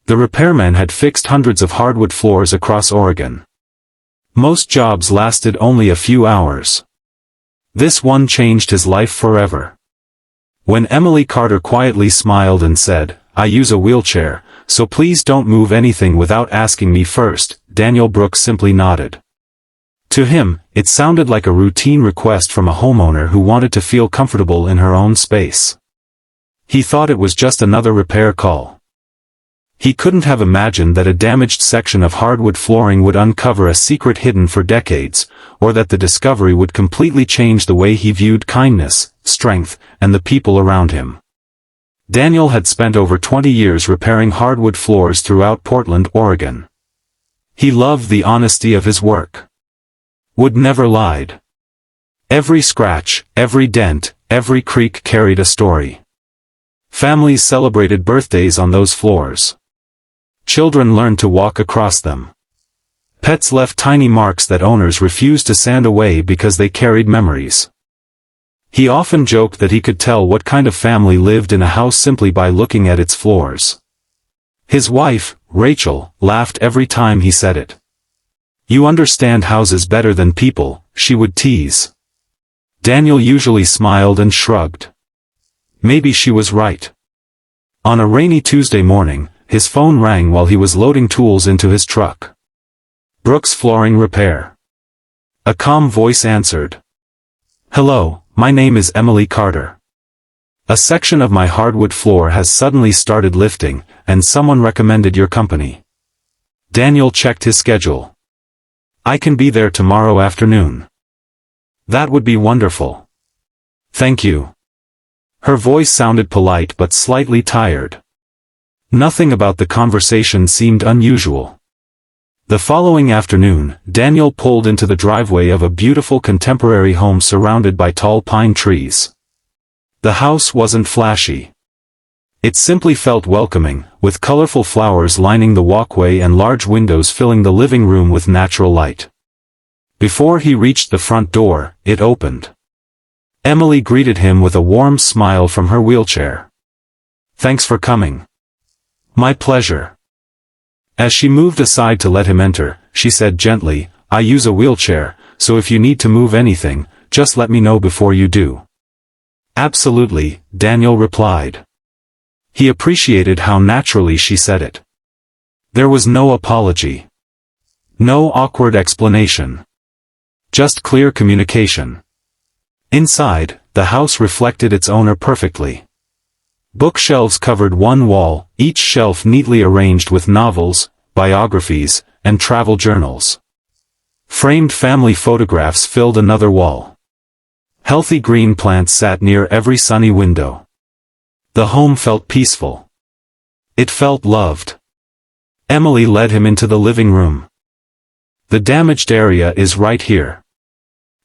The repairman had fixed hundreds of hardwood floors across Oregon. Most jobs lasted only a few hours. This one changed his life forever. When Emily Carter quietly smiled and said, "I use a wheelchair, so please don't move anything without asking me first," Daniel Brooks simply nodded. To him, it sounded like a routine request from a homeowner who wanted to feel comfortable in her own space. He thought it was just another repair call. He couldn't have imagined that a damaged section of hardwood flooring would uncover a secret hidden for decades, or that the discovery would completely change the way he viewed kindness, strength, and the people around him. Daniel had spent over 20 years repairing hardwood floors throughout Portland, Oregon. He loved the honesty of his work. Wood never lied. Every scratch, every dent, every creak carried a story. Families celebrated birthdays on those floors. Children learned to walk across them. Pets left tiny marks that owners refused to sand away because they carried memories. He often joked that he could tell what kind of family lived in a house simply by looking at its floors. His wife, Rachel, laughed every time he said it. "You understand houses better than people," she would tease. Daniel usually smiled and shrugged. Maybe she was right. On a rainy Tuesday morning, his phone rang while he was loading tools into his truck. "Brooks Flooring Repair." A calm voice answered. "Hello, my name is Emily Carter. A section of my hardwood floor has suddenly started lifting, and someone recommended your company." Daniel checked his schedule. "I can be there tomorrow afternoon." "That would be wonderful. Thank you." Her voice sounded polite but slightly tired. Nothing about the conversation seemed unusual. The following afternoon, Daniel pulled into the driveway of a beautiful contemporary home surrounded by tall pine trees. The house wasn't flashy. It simply felt welcoming, with colorful flowers lining the walkway and large windows filling the living room with natural light. Before he reached the front door, it opened. Emily greeted him with a warm smile from her wheelchair. "Thanks for coming." "My pleasure." As she moved aside to let him enter, she said gently, "I use a wheelchair, so if you need to move anything, just let me know before you do." "Absolutely," Daniel replied. He appreciated how naturally she said it. There was no apology. No awkward explanation. Just clear communication. Inside, the house reflected its owner perfectly. Bookshelves covered one wall, each shelf neatly arranged with novels, biographies, and travel journals. Framed family photographs filled another wall. Healthy green plants sat near every sunny window. The home felt peaceful. It felt loved. Emily led him into the living room. "The damaged area is right here."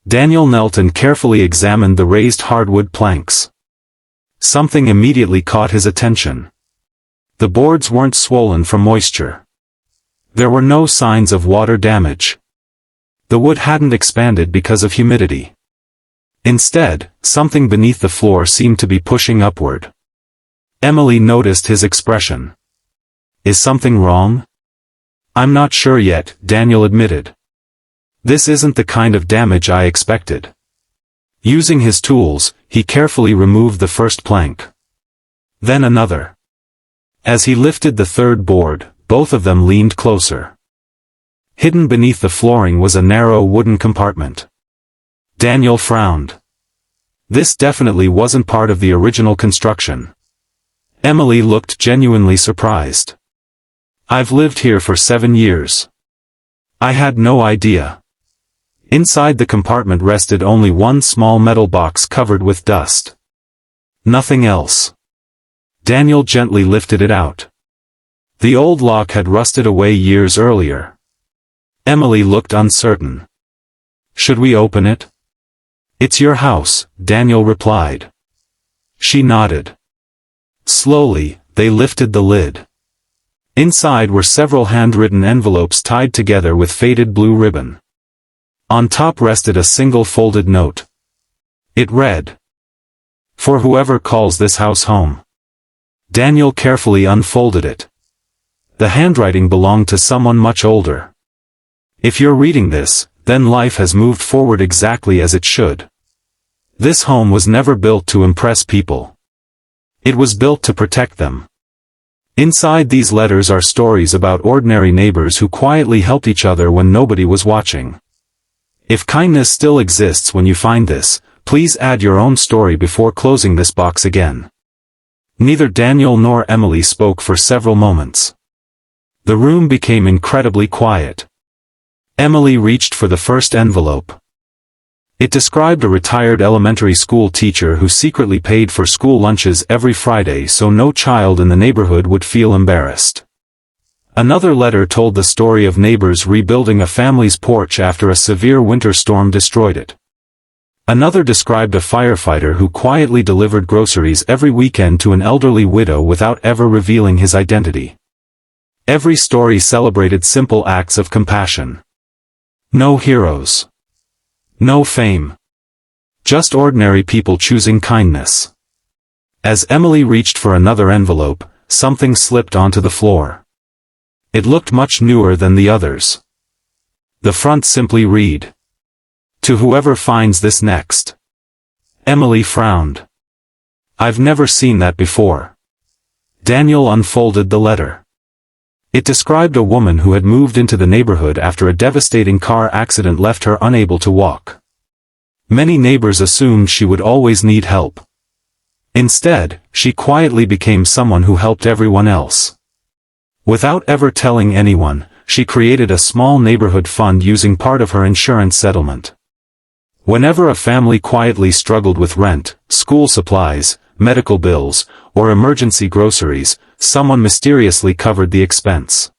Daniel knelt and carefully examined the raised hardwood planks. Something immediately caught his attention. The boards weren't swollen from moisture. There were no signs of water damage. The wood hadn't expanded because of humidity. Instead, something beneath the floor seemed to be pushing upward. Emily noticed his expression. "Is something wrong?" "I'm not sure yet," Daniel admitted. "This isn't the kind of damage I expected." Using his tools, he carefully removed the first plank. Then another. As he lifted the third board, both of them leaned closer. Hidden beneath the flooring was a narrow wooden compartment. Daniel frowned. This definitely wasn't part of the original construction. Emily looked genuinely surprised. "I've lived here for 7 years. I had no idea." Inside the compartment rested only one small metal box covered with dust. Nothing else. Daniel gently lifted it out. The old lock had rusted away years earlier. Emily looked uncertain. "Should we open it?" "It's your house," Daniel replied. She nodded. Slowly, they lifted the lid. Inside were several handwritten envelopes tied together with faded blue ribbon. On top rested a single folded note. It read, "For whoever calls this house home." Daniel carefully unfolded it. The handwriting belonged to someone much older. If you're reading this, then life has moved forward exactly as it should. This home was never built to impress people. It was built to protect them. Inside these letters are stories about ordinary neighbors who quietly helped each other when nobody was watching. If kindness still exists when you find this, please add your own story before closing this box again. Neither Daniel nor Emily spoke for several moments. The room became incredibly quiet. Emily reached for the first envelope. It described a retired elementary school teacher who secretly paid for school lunches every Friday so no child in the neighborhood would feel embarrassed. Another letter told the story of neighbors rebuilding a family's porch after a severe winter storm destroyed it. Another described a firefighter who quietly delivered groceries every weekend to an elderly widow without ever revealing his identity. Every story celebrated simple acts of compassion. No heroes. No fame. Just ordinary people choosing kindness. As Emily reached for another envelope, something slipped onto the floor. It looked much newer than the others. The front simply read, "To whoever finds this next." Emily frowned. "I've never seen that before." Daniel unfolded the letter. It described a woman who had moved into the neighborhood after a devastating car accident left her unable to walk. Many neighbors assumed she would always need help. Instead, she quietly became someone who helped everyone else. Without ever telling anyone, she created a small neighborhood fund using part of her insurance settlement. Whenever a family quietly struggled with rent, school supplies, medical bills, or emergency groceries, someone mysteriously covered the expense.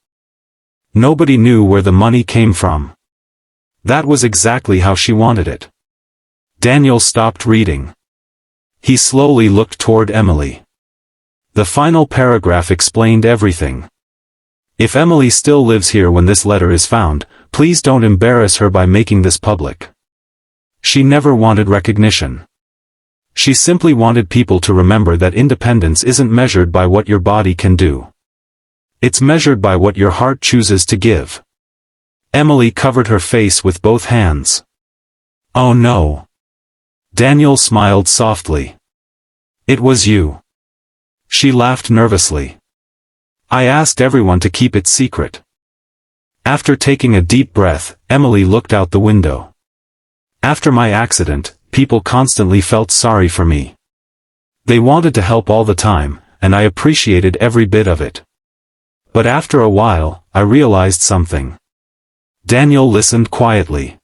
Nobody knew where the money came from. That was exactly how she wanted it. Daniel stopped reading. He slowly looked toward Emily. The final paragraph explained everything. "If Emily still lives here when this letter is found, please don't embarrass her by making this public." She never wanted recognition. She simply wanted people to remember that independence isn't measured by what your body can do. It's measured by what your heart chooses to give. Emily covered her face with both hands. "Oh no." Daniel smiled softly. "It was you." She laughed nervously. "I asked everyone to keep it secret." After taking a deep breath, Emily looked out the window. "After my accident, people constantly felt sorry for me. They wanted to help all the time, and I appreciated every bit of it. But after a while, I realized something." Daniel listened quietly.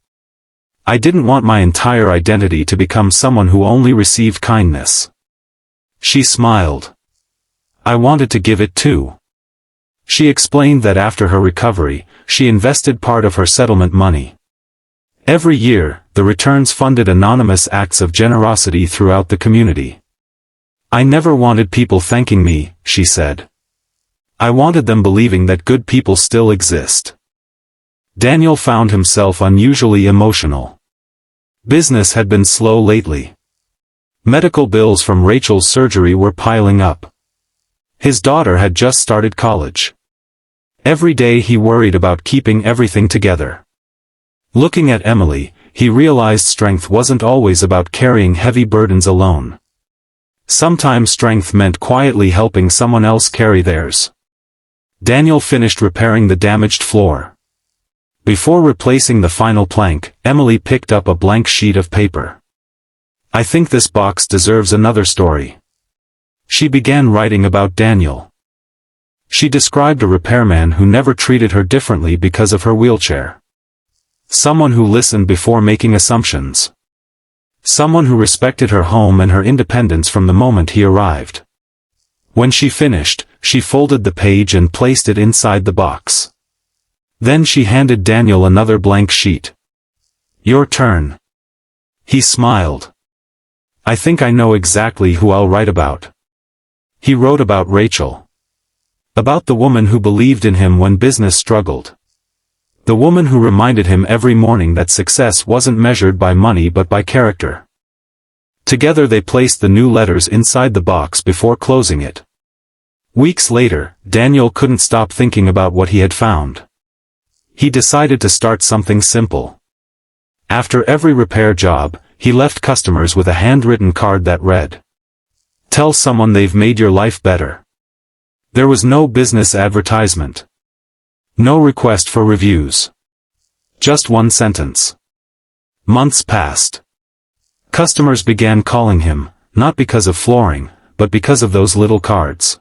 "I didn't want my entire identity to become someone who only received kindness." She smiled. "I wanted to give it too." She explained that after her recovery, she invested part of her settlement money. Every year, the returns funded anonymous acts of generosity throughout the community. "I never wanted people thanking me," she said. "I wanted them believing that good people still exist." Daniel found himself unusually emotional. Business had been slow lately. Medical bills from Rachel's surgery were piling up. His daughter had just started college. Every day he worried about keeping everything together. Looking at Emily, he realized strength wasn't always about carrying heavy burdens alone. Sometimes strength meant quietly helping someone else carry theirs. Daniel finished repairing the damaged floor. Before replacing the final plank, Emily picked up a blank sheet of paper. "I think this box deserves another story." She began writing about Daniel. She described a repairman who never treated her differently because of her wheelchair. Someone who listened before making assumptions. Someone who respected her home and her independence from the moment he arrived. When she finished, she folded the page and placed it inside the box. Then she handed Daniel another blank sheet. "Your turn." He smiled. "I think I know exactly who I'll write about." He wrote about Rachel. About the woman who believed in him when business struggled. The woman who reminded him every morning that success wasn't measured by money but by character. Together they placed the new letters inside the box before closing it. Weeks later, Daniel couldn't stop thinking about what he had found. He decided to start something simple. After every repair job, he left customers with a handwritten card that read, "Tell someone they've made your life better." There was no business advertisement. No request for reviews. Just one sentence. Months passed. Customers began calling him, not because of flooring, but because of those little cards.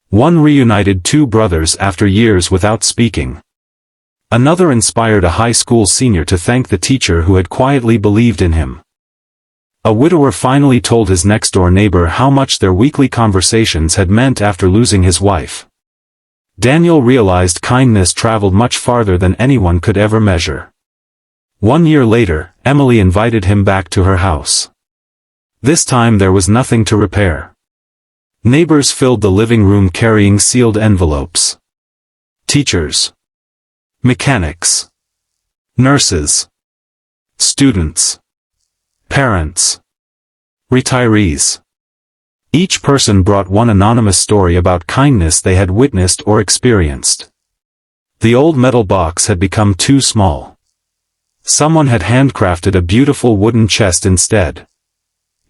One reunited two brothers after years without speaking. Another inspired a high school senior to thank the teacher who had quietly believed in him. A widower finally told his next-door neighbor how much their weekly conversations had meant after losing his wife. Daniel realized kindness traveled much farther than anyone could ever measure. 1 year later, Emily invited him back to her house. This time there was nothing to repair. Neighbors filled the living room carrying sealed envelopes. Teachers, mechanics, nurses, students, parents, retirees. Each person brought one anonymous story about kindness they had witnessed or experienced. The old metal box had become too small. Someone had handcrafted a beautiful wooden chest instead.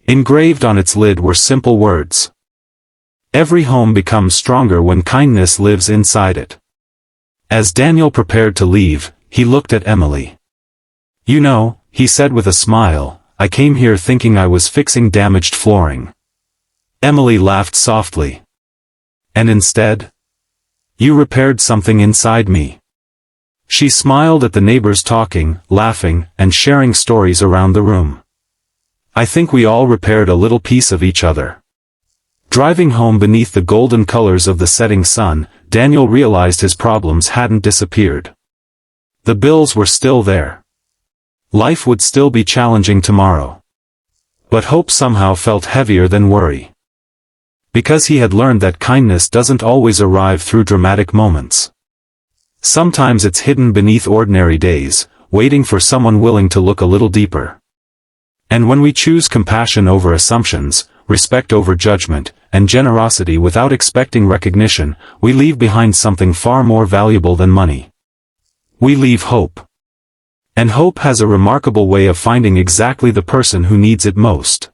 Engraved on its lid were simple words. Every home becomes stronger when kindness lives inside it. As Daniel prepared to leave, he looked at Emily. "You know," he said with a smile, "I came here thinking I was fixing damaged flooring." Emily laughed softly. "And instead? You repaired something inside me." She smiled at the neighbors talking, laughing, and sharing stories around the room. "I think we all repaired a little piece of each other." Driving home beneath the golden colors of the setting sun, Daniel realized his problems hadn't disappeared. The bills were still there. Life would still be challenging tomorrow. But hope somehow felt heavier than worry. Because he had learned that kindness doesn't always arrive through dramatic moments. Sometimes it's hidden beneath ordinary days, waiting for someone willing to look a little deeper. And when we choose compassion over assumptions, respect over judgment, and generosity without expecting recognition, we leave behind something far more valuable than money. We leave hope. And hope has a remarkable way of finding exactly the person who needs it most.